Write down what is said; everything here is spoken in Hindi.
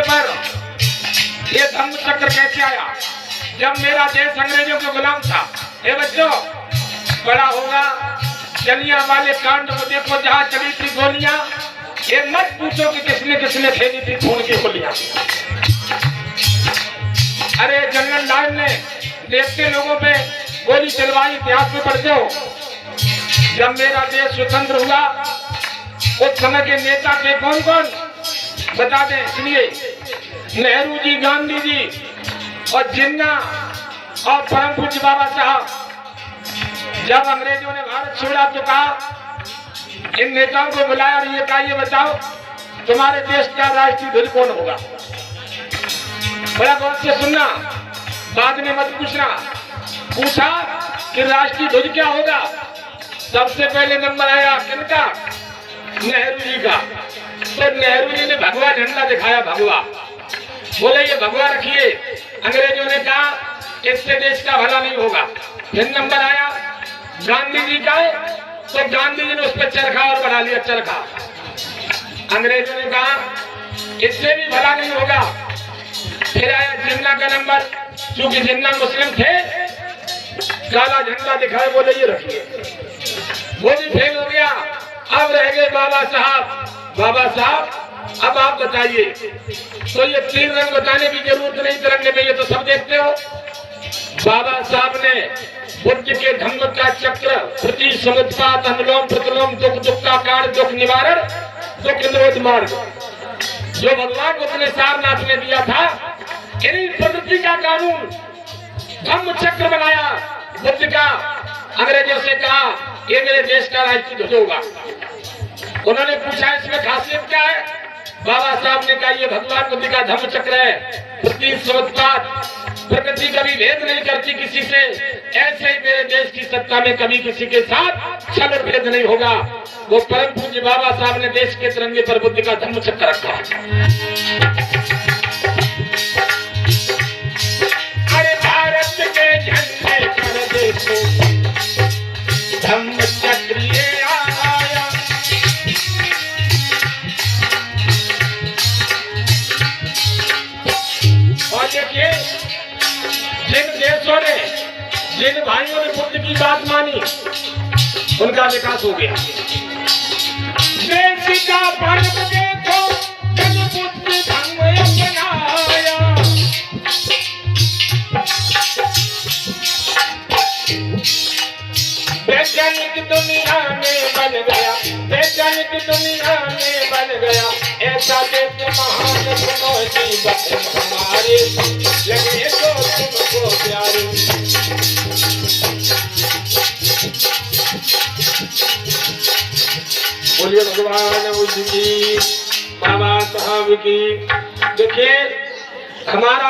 पर ये धम्म चक्र कैसे आया? जब मेरा देश अंग्रेजों के गुलाम था। ये बच्चों, बड़ा होगा जलियांवाले कांड को देखो, जहाँ चली थी गोलियां, ये मत पूछो कि किसने किसने फेंकी थी खून की गोलियां। अरे जनरल डायर ने देखते लोगों पे गोली चलवाई, इतिहास में पढ़ते हो। जब मेरा देश स्वतंत्र हुआ, उस समय के नेता थे कौन कौन बता दें? इसलिए नेहरू जी, गांधी जी और जिन्ना और परम पूज्य बाबा साहब। जब अंग्रेजों ने भारत छोड़ा तो कहा, इन नेताओं को बुलाया और ये कहा, ये बताओ तुम्हारे देश का राष्ट्रीय ध्वज कौन होगा? बड़ा गौर से सुनना, बाद में मत पूछना। पूछा कि राष्ट्रीय ध्वज क्या होगा? सबसे पहले नंबर आया किनका? नेहरू जी का। तो नेहरू जी ने भगवा झंडा दिखाया, भगवा। बोले ये भगवा रखिए। अंग्रेजों ने कहा इससे देश का भला नहीं होगा। फिर नंबर आया गांधी जी का, तो गांधी जी ने उस पर चरखा और बना लिया, चरखा। अंग्रेजों ने कहा इससे भी भला नहीं होगा। फिर आया जिन्ना का नंबर, क्योंकि जिन्ना मुस्लिम थे, काला झंडा दिखाए, बोले ये रखिए। वो भी फेल हो गया। अब रह गए बाबा साहब। बाबा साहब अब आप बताइए। तो ये 3 रंग बताने की जरूरत नहीं तिरंगे में, ये तो सब देखते हो। बाबा साहब ने बुद्ध के धम्म का चक्र, प्रति समुत्पात, अनुलोम प्रतिलोम, दुख दुख का कारण, दुख निवारण, दुख निरोध मार्ग, जो भगवान बुद्ध ने सारनाथ में दिया था, इन्हीं प्रकृति का कानून धम्म चक्र बनाया बुद्ध का। अंग्रेजों से कहा ये मेरे देश का राष्ट्रीय ध्वज होगा। उन्होंने पूछा इसमें खासियत क्या है? बाबा साहब ने कहा ये भगवान बुद्ध का धम्म चक्र है, प्रति समुत्पात, प्रकृति कभी भेद नहीं करती किसी से, ऐसे ही मेरे देश की सत्ता में कभी किसी के साथ छल भेद नहीं होगा। वो परम पूज्य बाबा साहब ने देश के तिरंगे पर बुद्ध का धम्म चक्र रखा। अरे भारत के झंडे पर देखो धम्म चक्र ये आया। और देखिए जिन देशों ने, जिन भाइयों ने बुद्ध की बात मानी, उनका विकास हो गया। देश का पर्व देखो जब बुद्ध धम्म अपनाया। वैज्ञानिक दुनिया में बन गया, वैज्ञानिक दुनिया में बन गया, ऐसा देश महान सुनोती बच्चन हमारे, लगे तो तुमको प्यारे। बोलिए भगवान बुद्ध की, बाबा साहब की। देखिए हमारा